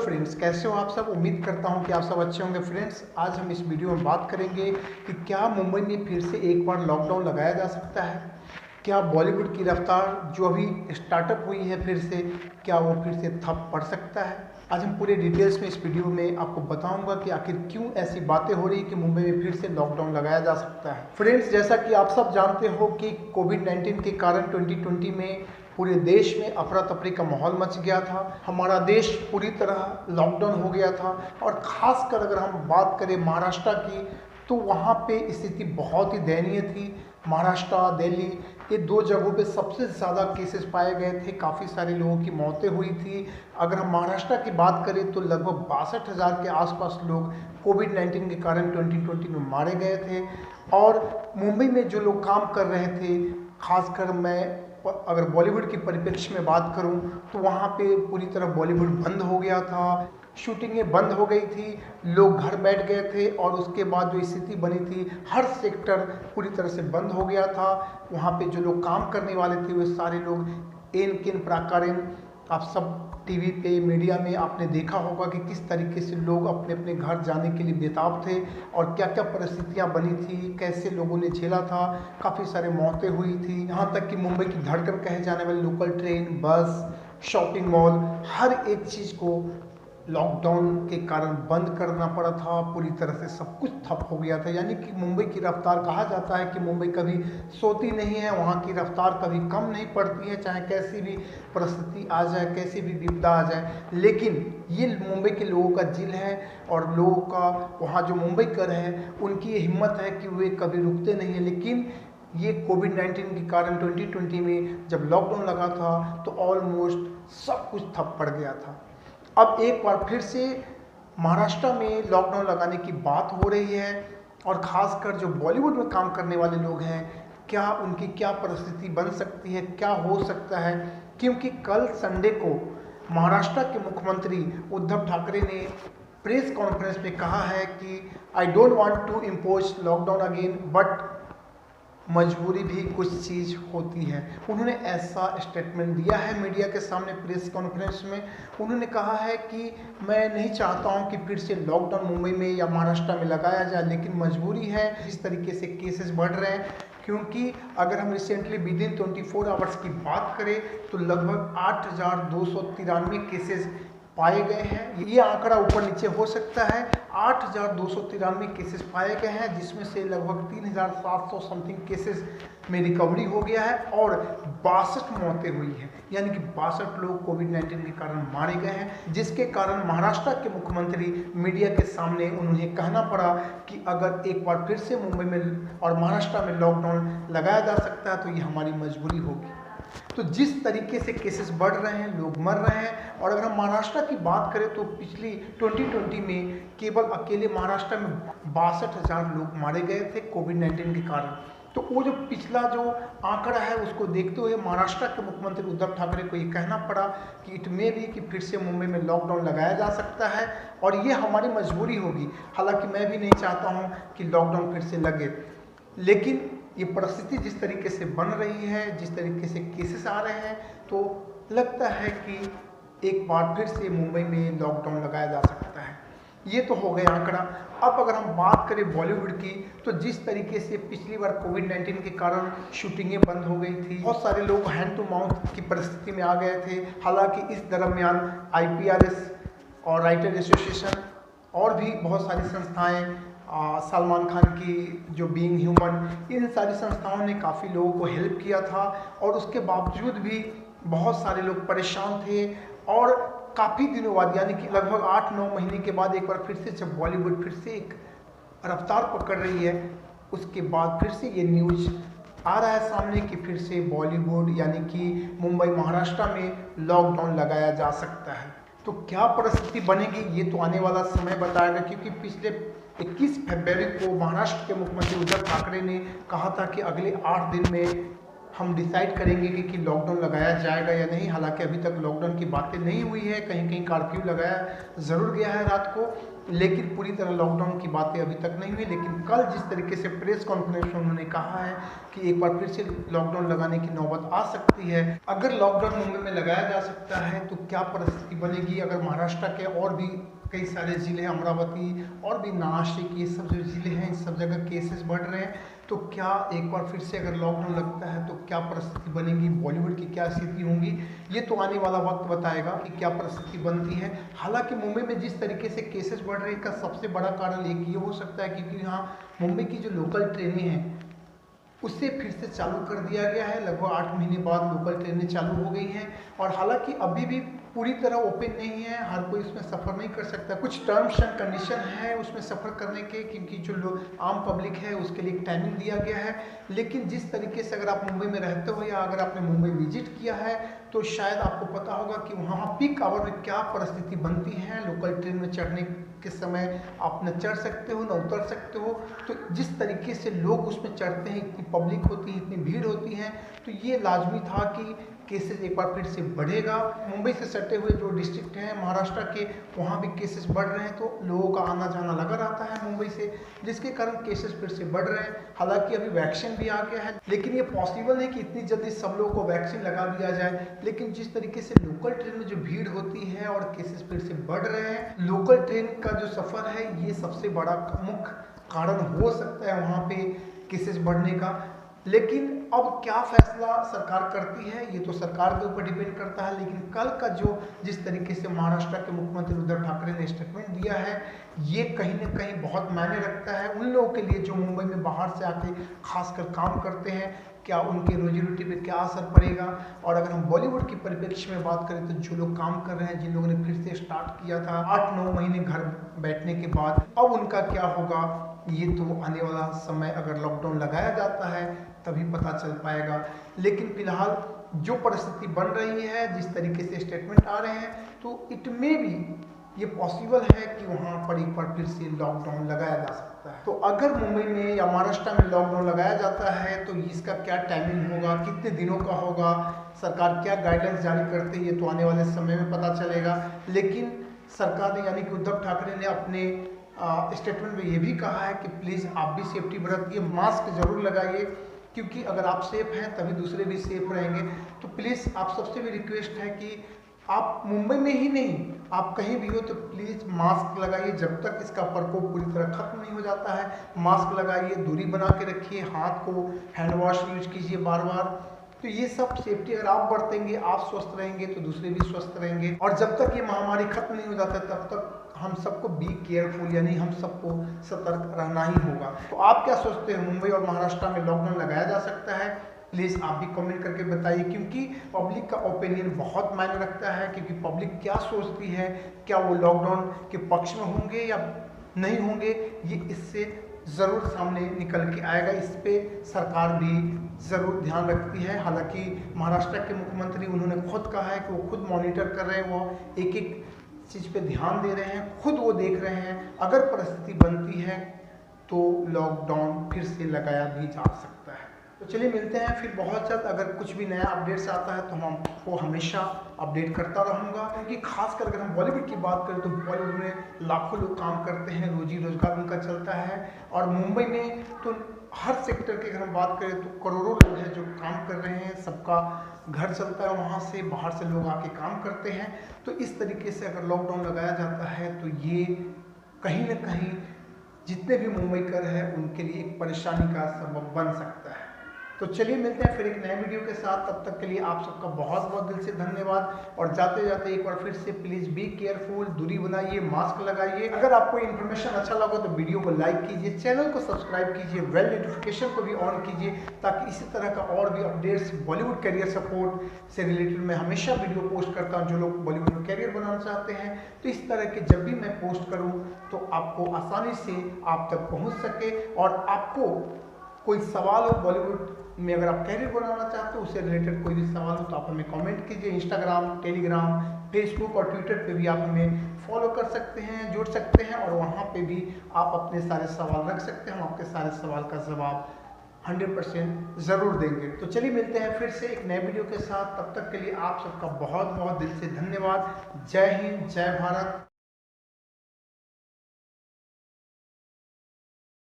Friends, कैसे हो आप सब। उम्मीद करता हूं कि आप सब अच्छे होंगे। फ्रेंड्स, आज हम इस वीडियो में बात करेंगे कि क्या मुंबई में फिर से एक बार लॉकडाउन लगाया जा सकता है। क्या बॉलीवुड की रफ्तार जो अभी स्टार्टअप हुई है फिर से, क्या वो फिर से ठप पड़ सकता है। आज हम पूरे डिटेल्स में इस वीडियो में आपको बताऊंगा कि आखिर क्यों ऐसी बातें हो रही कि मुंबई में फिर से लॉकडाउन लगाया जा सकता है। फ्रेंड्स, जैसा कि आप सब जानते हो कि कोविड-19 के कारण 2020 में पूरे देश में अफरा तफरी का माहौल मच गया था। हमारा देश पूरी तरह लॉकडाउन हो गया था और ख़ासकर अगर हम बात करें महाराष्ट्र की, तो वहाँ पे स्थिति बहुत ही दयनीय थी। महाराष्ट्र, दिल्ली, ये दो जगहों पे सबसे ज़्यादा केसेस पाए गए थे। काफ़ी सारे लोगों की मौतें हुई थी। अगर हम महाराष्ट्र की बात करें तो लगभग 62,000 के आसपास लोग कोविड-19 के कारण 2020 में मारे गए थे। और मुंबई में जो लोग काम कर रहे थे, खासकर मैं अगर बॉलीवुड के परिप्रेक्ष्य में बात करूं, तो वहाँ पे पूरी तरह बॉलीवुड बंद हो गया था। शूटिंगें बंद हो गई थी, लोग घर बैठ गए थे और उसके बाद जो स्थिति बनी थी, हर सेक्टर पूरी तरह से बंद हो गया था। वहाँ पे जो लोग काम करने वाले थे वे सारे लोग एन किन प्राकारेण, आप सब टीवी पे, मीडिया में आपने देखा होगा कि किस तरीके से लोग अपने अपने घर जाने के लिए बेताब थे और क्या क्या परिस्थितियां बनी थी, कैसे लोगों ने झेला था। काफ़ी सारे मौतें हुई थी। यहाँ तक कि मुंबई की धड़कन कहे जाने वाली लोकल ट्रेन, बस, शॉपिंग मॉल, हर एक चीज़ को लॉकडाउन के कारण बंद करना पड़ा था। पूरी तरह से सब कुछ ठप हो गया था। यानी कि मुंबई की रफ्तार, कहा जाता है कि मुंबई कभी सोती नहीं है, वहाँ की रफ्तार कभी कम नहीं पड़ती है, चाहे कैसी भी परिस्थिति आ जाए, कैसी भी विपदा आ जाए। लेकिन ये मुंबई के लोगों का जिल है और लोगों का वहाँ जो मुंबई कर है, उनकी ये हिम्मत है कि वे कभी रुकते नहीं हैं। लेकिन ये कोविड-19 के कारण 2020 में जब लॉकडाउन लगा था तो ऑलमोस्ट सब कुछ ठप पड़ गया था। अब एक बार फिर से महाराष्ट्र में लॉकडाउन लगाने की बात हो रही है और ख़ासकर जो बॉलीवुड में काम करने वाले लोग हैं, क्या उनकी क्या परिस्थिति बन सकती है, क्या हो सकता है। क्योंकि कल संडे को महाराष्ट्र के मुख्यमंत्री उद्धव ठाकरे ने प्रेस कॉन्फ्रेंस में कहा है कि I don't want to impose lockdown again, but मजबूरी भी कुछ चीज़ होती है। उन्होंने ऐसा स्टेटमेंट दिया है मीडिया के सामने प्रेस कॉन्फ्रेंस में। उन्होंने कहा है कि मैं नहीं चाहता हूं कि फिर से लॉकडाउन मुंबई में या महाराष्ट्र में लगाया जाए, लेकिन मजबूरी है जिस तरीके से केसेस बढ़ रहे हैं। क्योंकि अगर हम रिसेंटली विदिन 24 आवर्स की बात करें तो लगभग 8,293 केसेस पाए गए हैं। ये आंकड़ा ऊपर नीचे हो सकता है। 8,293 केसेस पाए गए हैं, जिसमें से लगभग 3,700 समथिंग केसेस में रिकवरी हो गया है और 62 मौतें हुई हैं। यानी कि 62 लोग कोविड-19 के कारण मारे गए हैं, जिसके कारण महाराष्ट्र के मुख्यमंत्री मीडिया के सामने उन्हें कहना पड़ा कि अगर एक बार फिर से मुंबई में और महाराष्ट्र में लॉकडाउन लगाया जा सकता है तो ये हमारी मजबूरी होगी। तो जिस तरीके से केसेस बढ़ रहे हैं, लोग मर रहे हैं। और अगर हम महाराष्ट्र की बात करें तो पिछली 2020 में केवल अकेले महाराष्ट्र में 62,000 लोग मारे गए थे कोविड-19 के कारण। तो वो जो पिछला जो आंकड़ा है उसको देखते हुए महाराष्ट्र के मुख्यमंत्री उद्धव ठाकरे को ये कहना पड़ा कि इट मे बी कि फिर से मुंबई में लॉकडाउन लगाया जा सकता है और ये हमारी मजबूरी होगी। हालांकि मैं भी नहीं चाहता हूँ कि लॉकडाउन फिर से लगे, लेकिन ये परिस्थिति जिस तरीके से बन रही है, जिस तरीके से केसेस आ रहे हैं, तो लगता है कि एक बार फिर से मुंबई में लॉकडाउन लगाया जा सकता है। ये तो हो गया आंकड़ा। अब अगर हम बात करें बॉलीवुड की, तो जिस तरीके से पिछली बार कोविड-19 के कारण शूटिंगें बंद हो गई थी, बहुत सारे लोग हैंड टू माउथ की परिस्थिति में आ गए थे। हालांकि इस दरमियान IPRS और राइटर एसोसिएशन और भी बहुत सारी संस्थाएं, सलमान खान की जो बीइंग ह्यूमन, इन सारी संस्थाओं ने काफ़ी लोगों को हेल्प किया था और उसके बावजूद भी बहुत सारे लोग परेशान थे। और काफ़ी दिनों बाद, यानी कि लगभग 8-9 महीने के बाद एक बार फिर से जब बॉलीवुड फिर से एक रफ्तार पकड़ रही है, उसके बाद फिर से ये न्यूज़ आ रहा है सामने कि फिर से बॉलीवुड यानी कि मुंबई, महाराष्ट्र में लॉकडाउन लगाया जा सकता है। तो क्या परिस्थिति बनेगी ये तो आने वाला समय बताएगा। क्योंकि पिछले 21 फरवरी को महाराष्ट्र के मुख्यमंत्री उद्धव ठाकरे ने कहा था कि अगले 8 दिन में हम डिसाइड करेंगे कि लॉकडाउन लगाया जाएगा या नहीं। हालांकि अभी तक लॉकडाउन की बातें नहीं हुई है, कहीं कहीं कर्फ्यू लगाया ज़रूर गया है रात को। लेकिन पूरी तरह लॉकडाउन की बातें अभी तक नहीं हुई। लेकिन कल जिस तरीके से प्रेस कॉन्फ्रेंस में उन्होंने कहा है कि एक बार फिर से लॉकडाउन लगाने की नौबत आ सकती है। अगर लॉकडाउन मुंबई में लगाया जा सकता है तो क्या परिस्थिति बनेगी। अगर महाराष्ट्र के और भी कई सारे ज़िले हैं, अमरावती और भी नासिक, ये सब जो ज़िले हैं, इस सब जगह केसेस बढ़ रहे हैं, तो क्या एक बार फिर से अगर लॉकडाउन लगता है तो क्या परिस्थिति बनेगी, बॉलीवुड की क्या स्थिति होंगी, ये तो आने वाला वक्त बताएगा कि क्या परिस्थिति बनती है। हालांकि मुंबई में जिस तरीके से केसेस बढ़ रहे हैं का सबसे बड़ा कारण एक ये हो सकता है क्योंकि यहाँ मुंबई की जो लोकल ट्रेनें हैं उसे फिर से चालू कर दिया गया है। लगभग 8 महीने बाद लोकल ट्रेनें चालू हो गई हैं और हालांकि अभी भी पूरी तरह ओपन नहीं है, हर कोई उसमें सफ़र नहीं कर सकता। कुछ टर्म्स एंड कंडीशन है उसमें सफ़र करने के, क्योंकि जो लोग आम पब्लिक है उसके लिए एक टाइमिंग दिया गया है। लेकिन जिस तरीके से अगर आप मुंबई में रहते हो या अगर आपने मुंबई विजिट किया है तो शायद आपको पता होगा कि वहाँ पीक आवर में क्या परिस्थिति बनती है। लोकल ट्रेन में चढ़ने के समय आप न चढ़ सकते हो न उतर सकते हो। तो जिस तरीके से लोग उसमें चढ़ते हैं, इतनी पब्लिक होती है, इतनी भीड़ होती है, तो ये लाजमी था कि केसेस एक बार फिर से बढ़ेगा। मुंबई से सटे हुए जो डिस्ट्रिक्ट हैं महाराष्ट्र के, वहाँ भी केसेस बढ़ रहे हैं, तो लोगों का आना जाना लगा रहता है मुंबई से, जिसके कारण केसेस फिर से बढ़ रहे हैं। हालांकि अभी वैक्सीन भी आ गया है, लेकिन ये पॉसिबल नहीं कि इतनी जल्दी सब लोगों को वैक्सीन लगा दिया जाए। लेकिन जिस तरीके से लोकल ट्रेन में जो भीड़ होती है और केसेस फिर से बढ़ रहे हैं, लोकल ट्रेन का जो सफ़र है ये सबसे बड़ा मुख्य कारण हो सकता है वहाँ पे केसेस बढ़ने का। लेकिन अब क्या फैसला सरकार करती है ये तो सरकार के ऊपर डिपेंड करता है। लेकिन कल का जो जिस तरीके से महाराष्ट्र के मुख्यमंत्री उद्धव ठाकरे ने स्टेटमेंट दिया है, ये कहीं ना कहीं बहुत मायने रखता है उन लोगों के लिए जो मुंबई में बाहर से आके खासकर काम करते हैं। क्या उनके रोजी रोटी पे क्या असर पड़ेगा। और अगर हम बॉलीवुड के परिप्रेक्ष्य में बात करें तो जो लोग काम कर रहे हैं, जिन लोगों ने फिर से स्टार्ट किया था 8-9 महीने घर बैठने के बाद, अब उनका क्या होगा ये तो आने वाला समय अगर लॉकडाउन लगाया जाता है तभी पता चल पाएगा। लेकिन फिलहाल जो परिस्थिति बन रही है, जिस तरीके से स्टेटमेंट आ रहे हैं, तो इट मे बी ये पॉसिबल है कि वहाँ पर एक बार फिर से लॉकडाउन लगाया जा सकता है। तो अगर मुंबई में या महाराष्ट्र में लॉकडाउन लगाया जाता है तो इसका क्या टाइमिंग होगा, कितने दिनों का होगा, सरकार क्या गाइडलाइंस जारी करती है, ये तो आने वाले समय में पता चलेगा। लेकिन सरकार ने यानी कि उद्धव ठाकरे ने अपने स्टेटमेंट में ये भी कहा है कि प्लीज़ आप भी सेफ्टी बरतिए, मास्क जरूर लगाइए, क्योंकि अगर आप सेफ हैं तभी दूसरे भी सेफ रहेंगे। तो प्लीज़ आप सबसे भी रिक्वेस्ट है कि आप मुंबई में ही नहीं, आप कहीं भी हो तो प्लीज़ मास्क लगाइए जब तक इसका प्रकोप पूरी तरह खत्म नहीं हो जाता है। मास्क लगाइए, दूरी बना के रखिए, हाथ को हैंड वॉश यूज कीजिए बार बार। तो ये सब सेफ्टी अगर आप बरतेंगे, आप स्वस्थ रहेंगे तो दूसरे भी स्वस्थ रहेंगे। और जब तक ये महामारी खत्म नहीं हो जाता तब तक हम सबको बी केयरफुल, यानी हम सबको सतर्क रहना ही होगा। तो आप क्या सोचते हैं, मुंबई और महाराष्ट्र में लॉकडाउन लगाया जा सकता है? प्लीज़ आप भी कमेंट करके बताइए, क्योंकि पब्लिक का ओपिनियन बहुत मायने रखता है। क्योंकि पब्लिक क्या सोचती है, क्या वो लॉकडाउन के पक्ष में होंगे या नहीं होंगे, ये इससे ज़रूर सामने निकल के आएगा। इस पे सरकार भी ज़रूर ध्यान रखती है। हालांकि महाराष्ट्र के मुख्यमंत्री उन्होंने खुद कहा है कि वो खुद मॉनिटर कर रहे हैं, वो एक एक चीज़ पे ध्यान दे रहे हैं, खुद वो देख रहे हैं। अगर परिस्थिति बनती है तो लॉकडाउन फिर से लगाया भी जा सकता है। तो चलिए मिलते हैं फिर बहुत जल्द। अगर कुछ भी नया अपडेट्स आता है तो हम आपको हमेशा अपडेट करता रहूँगा। क्योंकि खासकर अगर हम बॉलीवुड की बात करें तो बॉलीवुड में लाखों लोग काम करते हैं, रोजी रोजगार उनका चलता है। और मुंबई में तो हर सेक्टर की अगर हम बात करें तो करोड़ों लोग हैं जो काम कर रहे हैं, सबका घर चलता है वहाँ से, बाहर से लोग आके काम करते हैं। तो इस तरीके से अगर लॉकडाउन लगाया जाता है तो ये कहीं ना कहीं जितने भी मुंबईकर हैं उनके लिए एक परेशानी का सबब बन सकता है। तो चलिए मिलते हैं फिर एक नए वीडियो के साथ। तब तक के लिए आप सबका बहुत बहुत दिल से धन्यवाद। और जाते जाते एक बार फिर से प्लीज़ बी केयरफुल, दूरी बनाइए, मास्क लगाइए। अगर आपको इन्फॉर्मेशन अच्छा लगा तो वीडियो को लाइक कीजिए, चैनल को सब्सक्राइब कीजिए, बेल नोटिफिकेशन को भी ऑन कीजिए, ताकि इसी तरह का और भी अपडेट्स बॉलीवुड करियर सपोर्ट से रिलेटेड मैं हमेशा वीडियो पोस्ट करता हूँ। जो लोग बॉलीवुड में करियर बनाना चाहते हैं तो इस तरह के जब भी मैं पोस्ट करूँ तो आपको आसानी से आप तक पहुँच सके। और आपको कोई सवाल हो बॉलीवुड में, अगर आप कैरियर बनाना चाहते हो उससे रिलेटेड कोई भी सवाल हो तो आप हमें कमेंट कीजिए। इंस्टाग्राम, टेलीग्राम, फेसबुक और ट्विटर पे भी आप हमें फॉलो कर सकते हैं, जुड़ सकते हैं, और वहाँ पे भी आप अपने सारे सवाल रख सकते हैं। हम आपके सारे सवाल का जवाब 100% ज़रूर देंगे। तो चलिए मिलते हैं फिर से एक नए वीडियो के साथ। तब तक के लिए आप सबका बहुत बहुत दिल से धन्यवाद। जय हिंद, जय भारत।